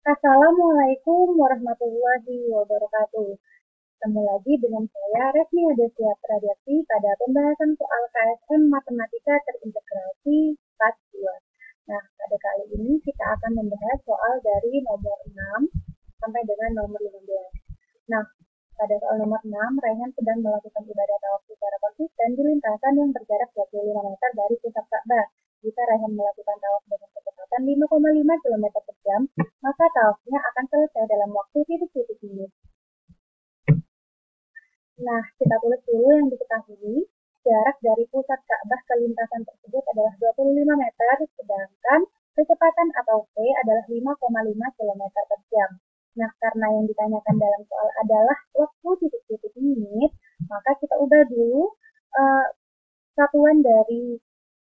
Assalamualaikum warahmatullahi wabarakatuh. Ketemu lagi dengan saya, Resmi Adesia Pradiakti, pada pembahasan soal KSM Matematika Terintegrasi Part 2. Nah, pada kali ini kita akan membahas soal dari nomor 6 sampai dengan nomor 15. Nah, pada soal nomor 6, Raihan sedang melakukan ibadah tawaf secara konsisten di lintasan yang berjarak 25 meter dari pusat Ka'bah. Jika Raihan melakukan tawaf dengan kecepatan 5,5 km per jam, maka tawafnya akan selesai dalam waktu titik-titik ini. Nah, kita tulis dulu yang diketahui. Jarak dari pusat Ka'bah ke lintasan tersebut adalah 25 meter, sedangkan kecepatan atau V adalah 5,5 km per jam. Nah, karena yang ditanyakan dalam soal adalah waktu titik-titik menit, maka kita ubah dulu satuan dari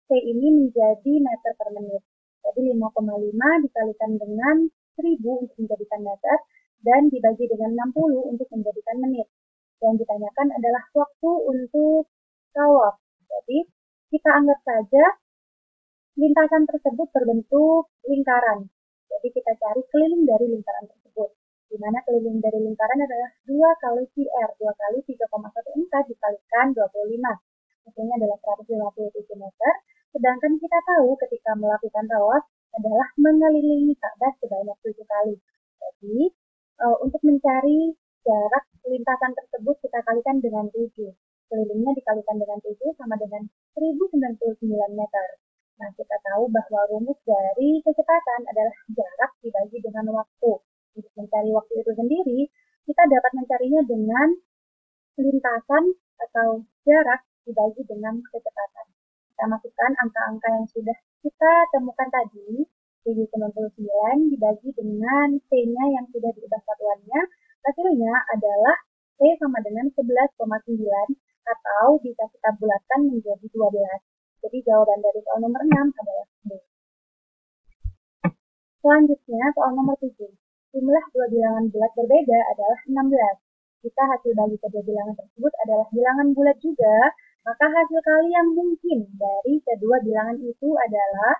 V ini menjadi meter per menit. Jadi 5,5 dikalikan dengan 1000 untuk menjadikan meter, dan dibagi dengan 60 untuk menjadikan menit. Yang ditanyakan adalah waktu untuk tawaf. Jadi, kita anggap saja lintasan tersebut berbentuk lingkaran. Jadi, kita cari keliling dari lingkaran tersebut. Di mana keliling dari lingkaran adalah 2 kali QR, 2 kali 3,14 dikalikan 25. Hasilnya adalah 157 meter. Sedangkan kita tahu ketika melakukan tawaf adalah mengelilingi Ka'bah sebanyak 7 kali. Jadi, untuk mencari jarak lintasan tersebut kita kalikan dengan 7. Kelilingnya dikalikan dengan 7 sama dengan 1099 meter. Nah, kita tahu bahwa rumus dari kecepatan adalah jarak dibagi dengan waktu. Untuk mencari waktu itu sendiri, kita dapat mencarinya dengan lintasan atau jarak dibagi dengan kecepatan. Kita masukkan angka-angka yang sudah kita temukan tadi, 799 dibagi dengan T-nya yang sudah diubah satuannya, hasilnya adalah T sama dengan 11,9 atau bisa kita bulatkan menjadi 12. Jadi jawaban dari soal nomor 6 adalah B. Selanjutnya soal nomor 7. Jumlah dua bilangan bulat berbeda adalah 16. Jika hasil bagi kedua bilangan tersebut adalah bilangan bulat juga, maka hasil kali yang mungkin dari kedua bilangan itu adalah,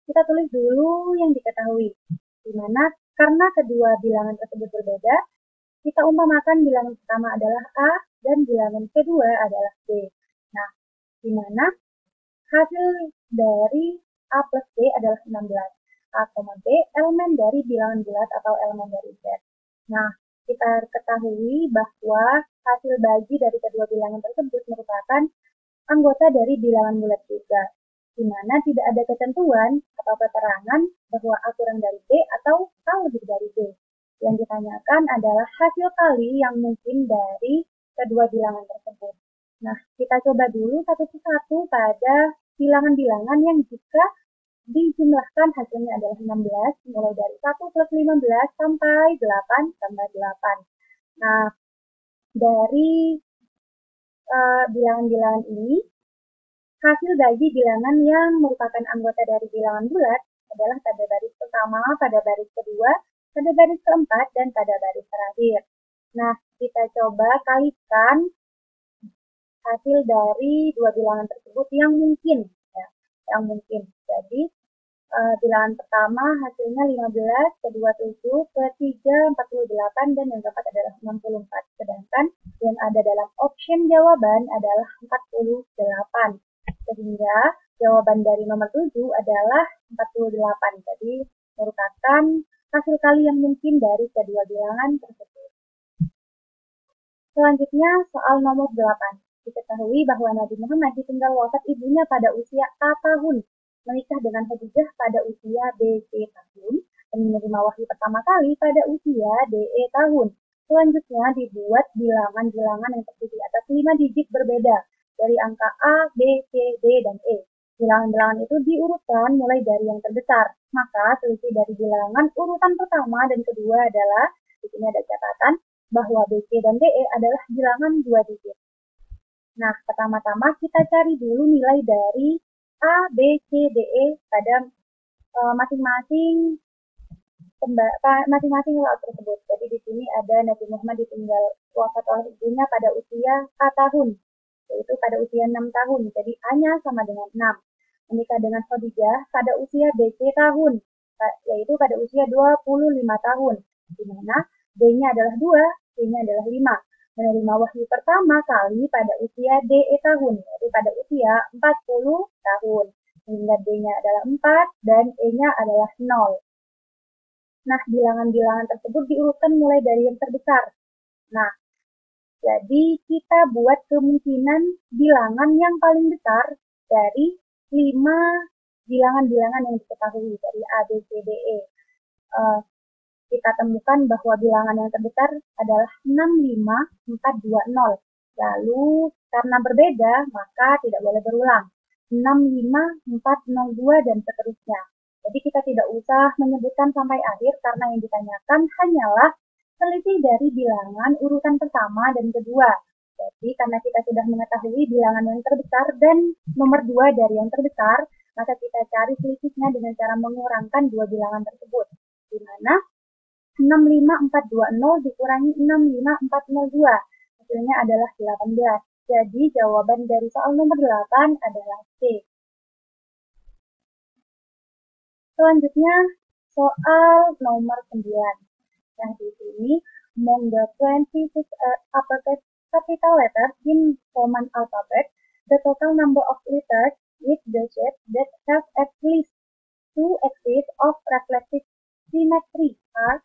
kita tulis dulu yang diketahui. Di mana karena kedua bilangan tersebut berbeda, kita umpamakan bilangan pertama adalah A dan bilangan kedua adalah B. Nah, di mana hasil dari A plus B adalah 16. A, B elemen dari bilangan bulat atau elemen dari Z. Nah, kita ketahui bahwa hasil bagi dari kedua bilangan tersebut merupakan anggota dari bilangan bulat juga, di mana tidak ada ketentuan atau keterangan bahwa A kurang dari B atau A lebih dari B. Yang ditanyakan adalah hasil kali yang mungkin dari kedua bilangan tersebut. Nah, kita coba dulu satu persatu pada bilangan-bilangan yang jika dijumlahkan hasilnya adalah 16, mulai dari 1 plus 15 sampai 8 tambah 8. Nah, dari bilangan-bilangan ini, hasil bagi bilangan yang merupakan anggota dari bilangan bulat adalah pada baris pertama, pada baris kedua, pada baris keempat, dan pada baris terakhir. Nah, kita coba kalikan hasil dari dua bilangan tersebut yang mungkin. Ya, yang mungkin. Jadi, bilangan pertama hasilnya 15, kedua 7, ketiga 48, dan yang keempat adalah 64. Sedangkan yang ada dalam option jawaban adalah 48. Sehingga jawaban dari nomor 7 adalah 48. Jadi merupakan hasil kali yang mungkin dari kedua bilangan tersebut. Selanjutnya soal nomor 8. Diketahui bahwa Nabi Muhammad ditinggal wafat ibunya pada usia A tahun, menikah dengan Khadijah pada usia BC tahun, dan menerima wahyu pertama kali pada usia DE tahun. Selanjutnya dibuat bilangan-bilangan yang terdiri atas 5 digit berbeda dari angka A, B, C, D, dan E. Bilangan-bilangan itu diurutkan mulai dari yang terbesar. Maka selisih dari bilangan urutan pertama dan kedua adalah, di sini ada catatan, bahwa B, C, dan DE adalah bilangan 2 digit. Nah, pertama-tama kita cari dulu nilai dari A, B, C, D, E pada masing-masing laut tersebut. Jadi di sini ada Nabi Muhammad ditinggal wafat oleh ibunya pada usia A tahun, yaitu pada usia 6 tahun. Jadi A-nya sama dengan 6. Menikah dengan Khadijah pada usia BC tahun. yaitu pada usia 25 tahun, di mana D-nya adalah 2, C-nya adalah 5. Menerima wahyu pertama kali pada usia DE tahun, yaitu pada usia 40 tahun. Sehingga D-nya adalah 4 dan E-nya adalah 0. Nah, bilangan-bilangan tersebut diurutkan mulai dari yang terbesar. Nah, jadi kita buat kemungkinan bilangan yang paling besar dari 5 bilangan-bilangan yang diketahui dari A, B, C, D, E. Kita temukan bahwa bilangan yang terbesar adalah 65420. Lalu karena berbeda, maka tidak boleh berulang. 65402 dan seterusnya. Jadi kita tidak usah menyebutkan sampai akhir karena yang ditanyakan hanyalah selisih dari bilangan urutan pertama dan kedua. Jadi karena kita sudah mengetahui bilangan yang terbesar dan nomor 2 dari yang terbesar, maka kita cari selisihnya dengan cara mengurangkan dua bilangan tersebut. Di mana 65420 dikurangi 65402. Hasilnya adalah 18. Jadi jawaban dari soal nomor 8 adalah C. Selanjutnya soal nomor 9. Yang di sini, among the 26 uppercase capital letters in Roman alphabet, the total number of letters with the shape that have at least 2 axes of reflective symmetry are.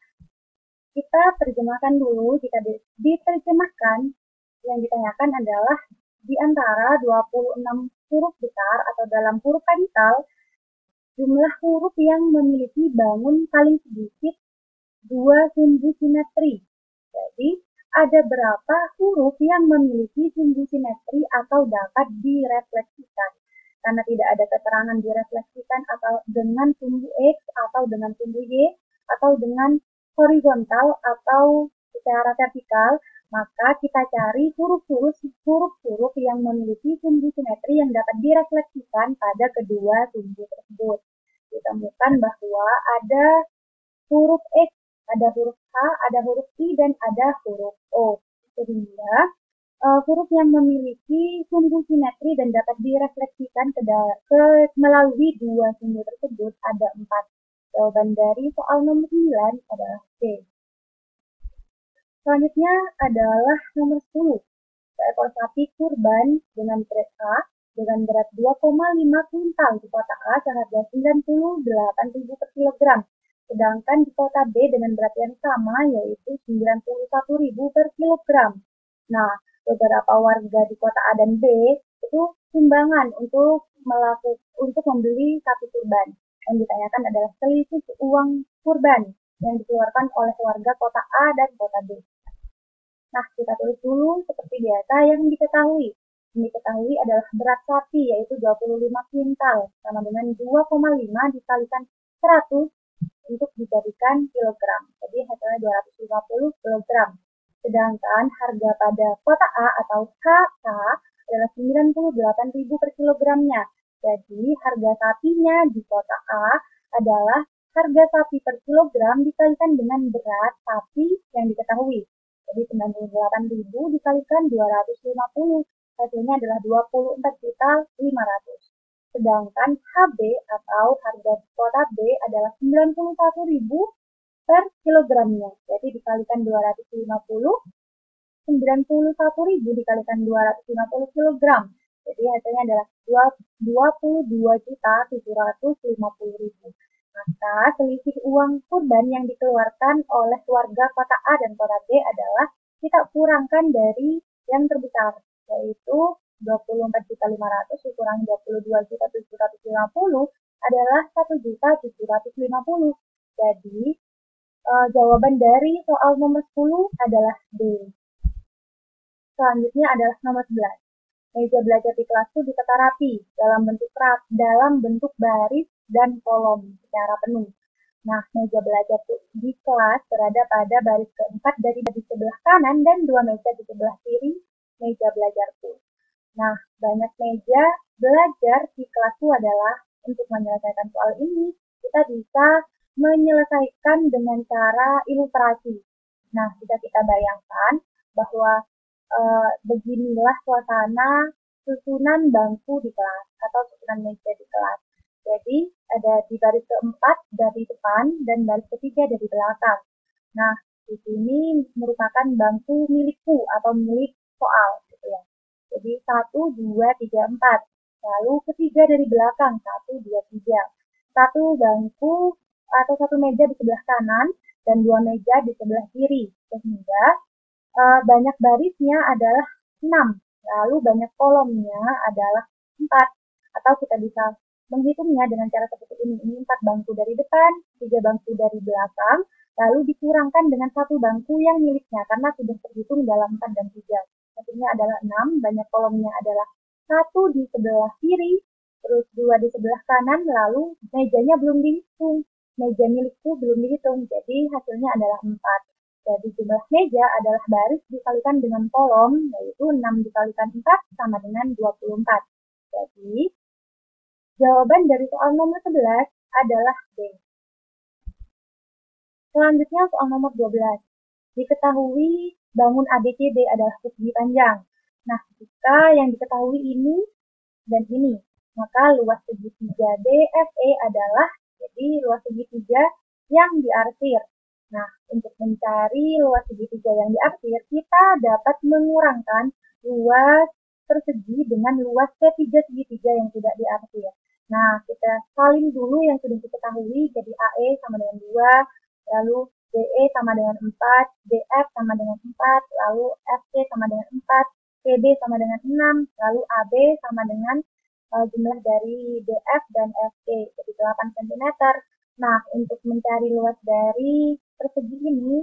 Kita terjemahkan dulu. Jika diterjemahkan, yang ditanyakan adalah di antara 26 huruf besar atau dalam huruf kapital, jumlah huruf yang memiliki bangun paling sedikit 2 sumbu simetri. Jadi, ada berapa huruf yang memiliki sumbu simetri atau dapat direfleksikan. Karena tidak ada keterangan direfleksikan atau dengan sumbu X atau dengan sumbu Y atau dengan horizontal atau secara vertikal, maka kita cari huruf-huruf yang memiliki sumbu simetri yang dapat direfleksikan pada kedua sumbu tersebut. Ditemukan bahwa ada huruf X, ada huruf H, ada huruf I, dan ada huruf O. Sehingga huruf yang memiliki sumbu simetri dan dapat direfleksikan melalui dua sumbu tersebut ada 4. Jawaban dari soal nomor 9 adalah C. Selanjutnya adalah nomor 10. Seekor sapi kurban dengan berat A dengan berat 2,5 kuintal di kota A seharga 98.000 per kilogram. Sedangkan di kota B dengan berat yang sama yaitu 91.000 per kilogram. Nah, beberapa warga di kota A dan B itu sumbangan untuk membeli sapi kurban. Yang ditanyakan adalah selisih uang kurban yang dikeluarkan oleh warga kota A dan kota B. Nah, kita tulis dulu seperti biasa yang diketahui. Yang diketahui adalah berat sapi yaitu 25 kuintal sama dengan 2,5 dikalikan 100 untuk dijadikan kilogram. Jadi hasilnya 250 kilogram. Sedangkan harga pada kota A atau KK adalah 98.000 per kilogramnya. Jadi harga sapinya di kota A adalah harga sapi per kilogram dikalikan dengan berat sapi yang diketahui. Jadi 98.000 dikalikan 250. Hasilnya adalah 24.500. Sedangkan HB atau harga kota B adalah 91.000 per kilogramnya. Jadi dikalikan 250, 91.000 dikalikan 250 kilogram. Jadi hasilnya adalah 22.750.000. Maka selisih uang kurban yang dikeluarkan oleh warga kota A dan kota B adalah kita kurangkan dari yang terbesar, yaitu 24.500 dikurangi 22.750 adalah 1.750. Jadi jawaban dari soal nomor 10 adalah D. Selanjutnya adalah nomor 11. Meja belajar di kelasku ditata rapi dalam bentuk baris dan kolom secara penuh. Nah, meja belajar di kelas berada pada baris keempat dari sebelah kanan dan 2 meja di sebelah kiri meja belajarku. Nah, banyak meja belajar di kelasku adalah untuk menyelesaikan soal ini, kita bisa menyelesaikan dengan cara ilustrasi. Nah, jika kita bayangkan bahwa beginilah suasana susunan bangku di kelas atau susunan meja di kelas. Jadi, ada di baris keempat dari depan dan baris ketiga dari belakang. Nah, di sini merupakan bangku milikku atau milik soal, gitu ya. Jadi 1, 2, 3, 4. Lalu ketiga dari belakang, 1, 2, 3. Satu bangku atau satu meja di sebelah kanan dan 2 meja di sebelah kiri. Sehingga banyak barisnya adalah 6. Lalu banyak kolomnya adalah 4. Atau kita bisa menghitungnya dengan cara seperti ini. Ini 4 bangku dari depan, 3 bangku dari belakang, lalu dikurangkan dengan 1 bangku yang miliknya karena sudah terhitung dalam 4 dan 3. Hasilnya adalah 6, banyak kolomnya adalah 1 di sebelah kiri, terus 2 di sebelah kanan, lalu mejanya belum dihitung. Meja milikku belum dihitung, jadi hasilnya adalah 4. Jadi jumlah meja adalah baris dikalikan dengan kolom, yaitu 6 dikalikan 4 sama dengan 24. Jadi, jawaban dari soal nomor 11 adalah D. Selanjutnya soal nomor 12. Diketahui bangun ABCD adalah persegi panjang. Nah, jika yang diketahui ini dan ini, maka luas segitiga DFE adalah, jadi luas segitiga yang diarsir. Nah, untuk mencari luas segitiga yang diarsir, kita dapat mengurangkan luas persegi dengan luas ketiga segitiga yang tidak diarsir. Nah, kita salin dulu yang sudah diketahui, jadi AE sama dengan 2, lalu DE sama dengan 4, DF sama dengan 4, lalu FC sama dengan 4, CB sama dengan 6, lalu AB sama dengan jumlah dari DF dan FC, jadi 8 cm. Nah, untuk mencari luas dari persegi ini,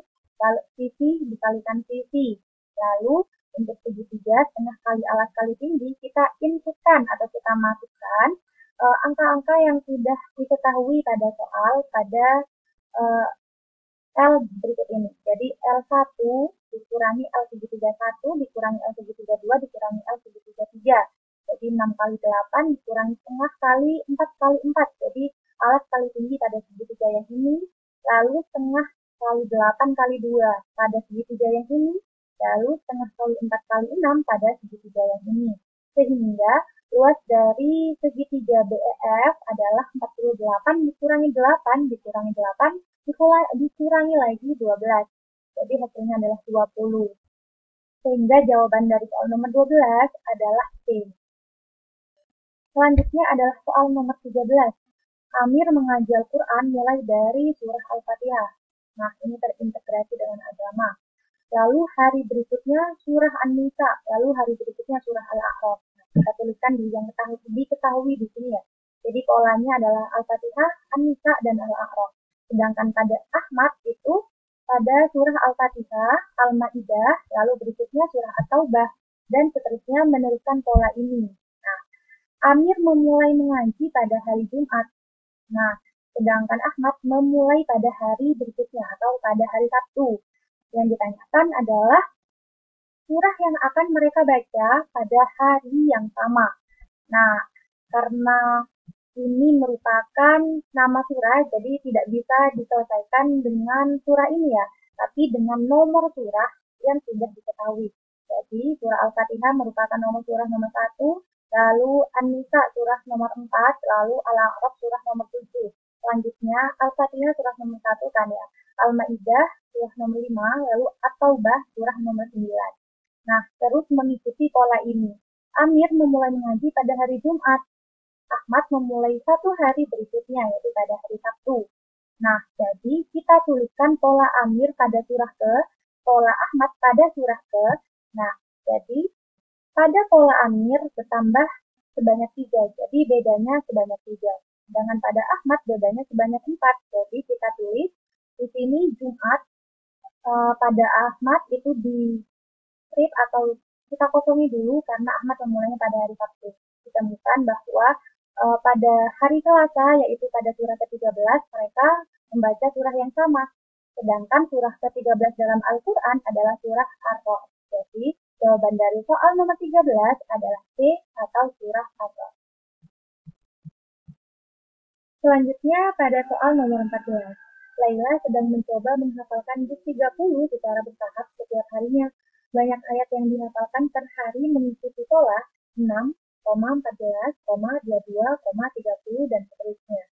sisi dikalikan sisi. Lalu, untuk segitiga, setengah kali alas kali tinggi, kita inputkan atau kita masukkan angka-angka yang sudah diketahui pada soal pada L berikut ini. Jadi L1 dikurangi L segitiga 1 dikurangi L segitiga 2 dikurangi L segitiga 3. Jadi 6 kali 8 dikurangi setengah kali 4 kali 4. Jadi alas kali tinggi pada segitiga yang ini. Lalu setengah kali 8 kali 2 pada segitiga yang ini. Lalu setengah kali 4 kali 6 pada segitiga yang ini. Sehingga luas dari segitiga BEF adalah 48 dikurangi 8 dikurangi 8 dikurangi lagi 12. Jadi hasilnya adalah 20. Sehingga jawaban dari soal nomor 12 adalah C. Selanjutnya adalah soal nomor 13. Amir mengaji Al-Quran mulai dari surah Al-Fatihah. Nah, ini terintegrasi dengan agama. Lalu hari berikutnya surah An-Nisa, lalu hari berikutnya surah Al-A'raf. Nah, kita tuliskan di yang diketahui di sini ya. Jadi polanya adalah Al-Fatihah, An-Nisa, dan Al-A'raf. Sedangkan pada Ahmad itu pada surah Al-Fatihah, Al-Ma'idah, lalu berikutnya surah At-Taubah, dan seterusnya meneruskan pola ini. Nah, Amir memulai mengaji pada hari Jumat. Nah, sedangkan Ahmad memulai pada hari berikutnya atau pada hari Sabtu. Yang ditanyakan adalah surah yang akan mereka baca pada hari yang sama. Nah, karena ini merupakan nama surah, jadi tidak bisa diselesaikan dengan surah ini ya, tapi dengan nomor surah yang sudah diketahui. Jadi surah Al-Fatihah merupakan nomor surah nomor 1, lalu An-Nisa surah nomor 4, lalu Al-A'raf surah nomor 7. Selanjutnya Al-Fatihah surah nomor 1 kan ya, Al-Ma'idah surah nomor 5, lalu At-Taubah surah nomor 9. Nah, terus mengikuti pola ini. Amir memulai mengaji pada hari Jumat. Ahmad memulai satu hari berikutnya, yaitu pada hari Sabtu. Nah, jadi kita tuliskan pola Amir pada surah ke, pola Ahmad pada surah ke. Nah, jadi pada pola Amir bertambah sebanyak 3, jadi bedanya sebanyak 3. Sedangkan pada Ahmad bedanya sebanyak 4. Jadi kita tulis di sini Jumat pada Ahmad itu di strip atau kita kosongi dulu karena Ahmad memulainya pada hari Sabtu. Ditemukan bahwa pada hari Selasa, yaitu pada surah ke-13, mereka membaca surah yang sama. Sedangkan surah ke-13 dalam Al-Quran adalah surah Ar-Ra'd. Jadi, jawaban dari soal nomor 13 adalah C atau surah Ar-Ra'd. Selanjutnya, pada soal nomor 14. Laila sedang mencoba menghafalkan juz 30 secara bertahap setiap harinya. Banyak ayat yang dihafalkan per hari mengikuti pola 6, 14, 22, 30, dan seterusnya.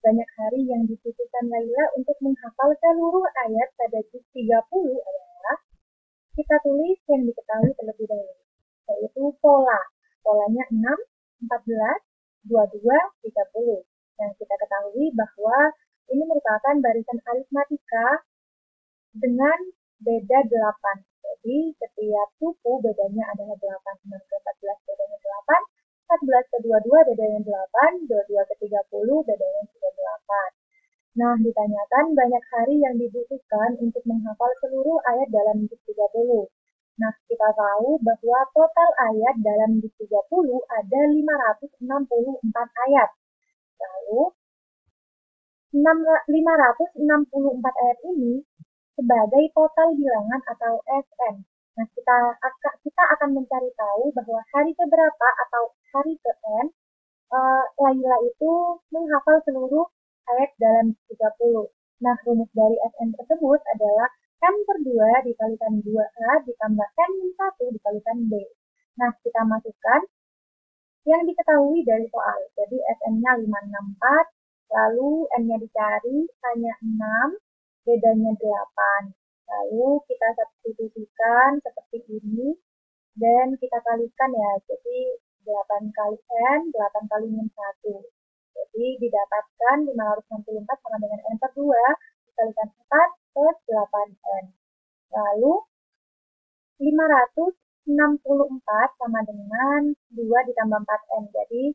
banyak hari yang dibutuhkan Laila untuk menghafal seluruh ayat pada juz 30 adalah kita tulis yang diketahui terlebih dahulu, yaitu pola. Polanya 6, 14, 22, 30. Nah, kita ketahui bahwa ini merupakan barisan aritmatika dengan beda 8. Jadi, setiap suku bedanya adalah 8. 6 ke 14 bedanya 8. 14 ke 22 bedanya 8. 22 ke 30 bedanya juga 8. Nah, ditanyakan banyak hari yang dibutuhkan untuk menghafal seluruh ayat dalam juz 30. Nah, kita tahu bahwa total ayat dalam juz 30 ada 564 ayat. Lalu, 564 ayat ini sebagai total bilangan atau SN. Nah, kita akan mencari tahu bahwa hari keberapa atau hari ke N Laila itu menghafal seluruh ayat dalam 30. Nah, rumus dari SN tersebut adalah N per 2 dikalikan 2A ditambah N-1 dikalikan B. Nah, kita masukkan yang diketahui dari soal. Jadi, SN-nya 564, lalu N-nya dicari, hanya 6, bedanya 8. Lalu kita substitusikan seperti ini, dan kita kalikan ya, jadi 8 kali N, 8 kali min 1. Jadi didapatkan 564 sama dengan N per 2, dikalikan 4 plus 8N. Lalu 564 sama dengan 2 ditambah 4N. Jadi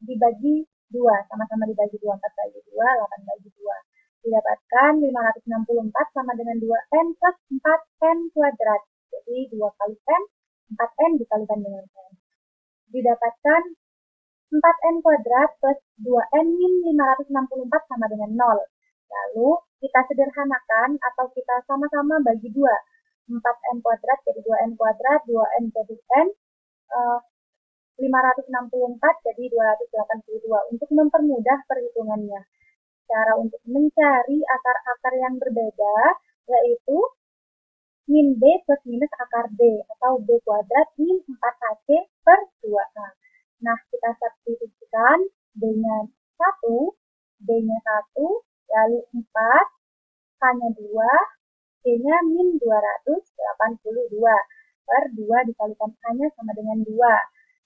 dibagi 2, sama-sama dibagi 2, 4 bagi 2, 8 bagi 2. Didapatkan 564 sama dengan 2N plus 4N kuadrat. Jadi 2 kali N, 4N dikalikan dengan N. Didapatkan 4N kuadrat plus 2N min 564 sama dengan 0. Lalu kita sederhanakan atau kita sama-sama bagi 2. 4N kuadrat jadi 2N kuadrat, 2N jadi N, 564 jadi 282 untuk mempermudah perhitungannya. Cara untuk mencari akar-akar yang berbeda yaitu min B plus minus akar B atau B kuadrat min 4AC per 2A. Nah, kita substitusikan B-nya 1, B-nya 1, lalu 4, K-nya 2, B-nya min 282 per 2 dikalikan A-nya sama dengan 2.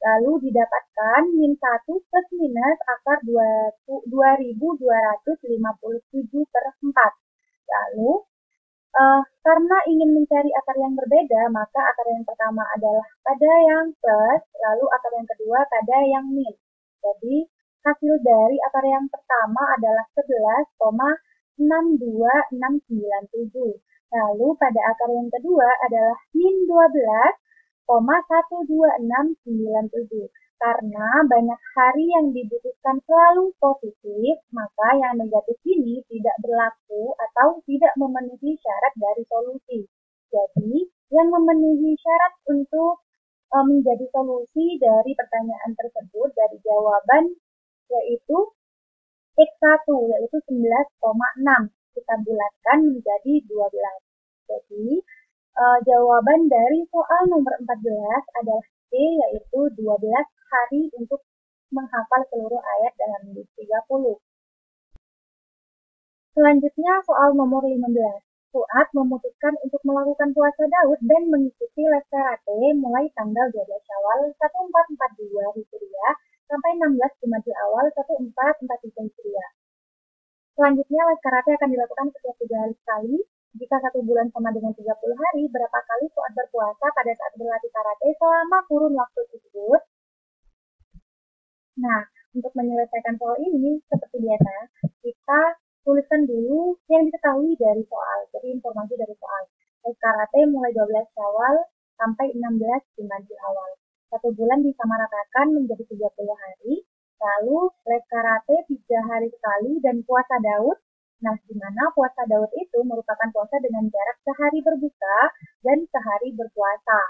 Lalu didapatkan min 1 plus minus akar 2257 per 4. Lalu, karena ingin mencari akar yang berbeda, maka akar yang pertama adalah pada yang plus, lalu akar yang kedua pada yang min. Jadi, hasil dari akar yang pertama adalah 11,62697. Lalu, pada akar yang kedua adalah min 12,12697. Karena banyak hari yang dibutuhkan selalu positif, maka yang negatif ini tidak berlaku atau tidak memenuhi syarat dari solusi. Jadi, yang memenuhi syarat untuk menjadi solusi dari pertanyaan tersebut dari jawaban yaitu X1, yaitu 11,6. Kita bulatkan menjadi 12. Jadi, jawaban dari soal nomor 14 adalah C, yaitu 12 hari untuk menghafal seluruh ayat dalam juz 30. Selanjutnya soal nomor 15. Fuad memutuskan untuk melakukan puasa Daud dan mengikuti les karate mulai tanggal 12 Syawal 1442 Hijriah sampai 16 Jumadil Awal 1443 Hijriah. Selanjutnya les karate akan dilakukan setiap 3 hari sekali. Jika 1 bulan sama dengan 30 hari, berapa kali Fuad berpuasa pada saat berlatih karate selama kurun waktu tersebut? Nah, untuk menyelesaikan soal ini, seperti biasa, kita tuliskan dulu yang diketahui dari soal, jadi informasi dari soal. Les karate mulai 12 Syawal sampai 16 Jumadil Awal. 1 bulan disamaratakan menjadi 30 hari, lalu les karate 3 hari sekali dan puasa Daud. Nah, di mana puasa Daud itu merupakan puasa dengan jarak sehari berbuka dan sehari berpuasa.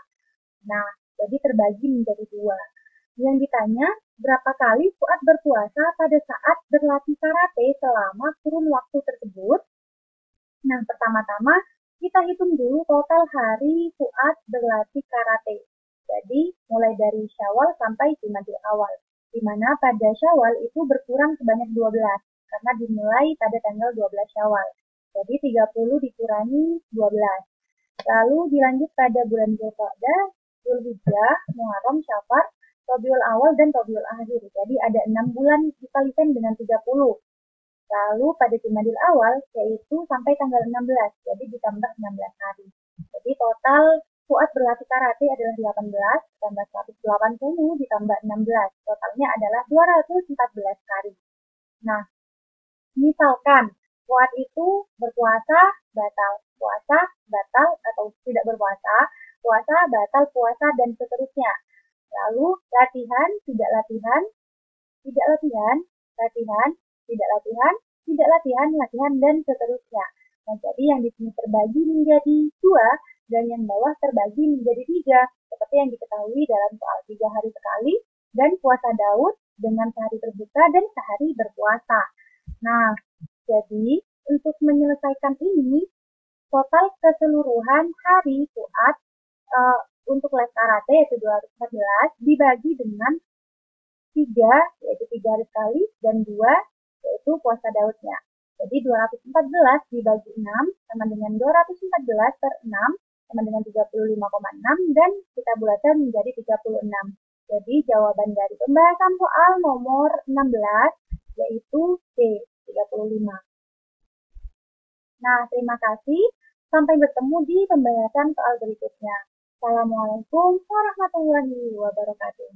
Nah, jadi terbagi menjadi 2. Yang ditanya, berapa kali Fuad berpuasa pada saat berlatih karate selama kurun waktu tersebut? Nah, pertama-tama kita hitung dulu total hari Fuad berlatih karate. Jadi, mulai dari Syawal sampai Jumadil Awal. Di mana pada Syawal itu berkurang sebanyak 12. karena dimulai pada tanggal 12 Syawal. Jadi 30 dikurangi 12. Lalu dilanjut pada bulan Dzulqa'dah, Dzulhijjah, Muharram, Syafar, Rabiul Awal, dan Rabiul Akhir. Jadi ada 6 bulan dikalikan dengan 30. Lalu pada Jumadil Awal, yaitu sampai tanggal 16, jadi ditambah 16 hari. Jadi total Fuad berlatih karate adalah 18, tambah 180, ditambah 16. Totalnya adalah 214 hari. Nah, misalkan Fuad itu berpuasa, batal. Puasa, batal, atau tidak berpuasa, puasa, batal, puasa, dan seterusnya. Lalu latihan, tidak latihan, tidak latihan, latihan, tidak latihan, tidak latihan, latihan, dan seterusnya. Nah, jadi yang di sini terbagi menjadi 2, dan yang bawah terbagi menjadi 3, seperti yang diketahui dalam soal 3 hari sekali, dan puasa Daud dengan sehari berbuka dan sehari berpuasa. Nah, jadi untuk menyelesaikan ini, total keseluruhan hari Fuad untuk les karate yaitu 214 dibagi dengan 3, yaitu 3 hari sekali, dan 2, yaitu puasa Daudnya. Jadi 214 dibagi 6 sama dengan 214 per 6 sama dengan 35,6, dan kita bulatkan menjadi 36. Jadi jawaban dari pembahasan soal nomor 16 yaitu C, 35. Nah, terima kasih. Sampai bertemu di pembahasan soal berikutnya. Assalamualaikum warahmatullahi wabarakatuh.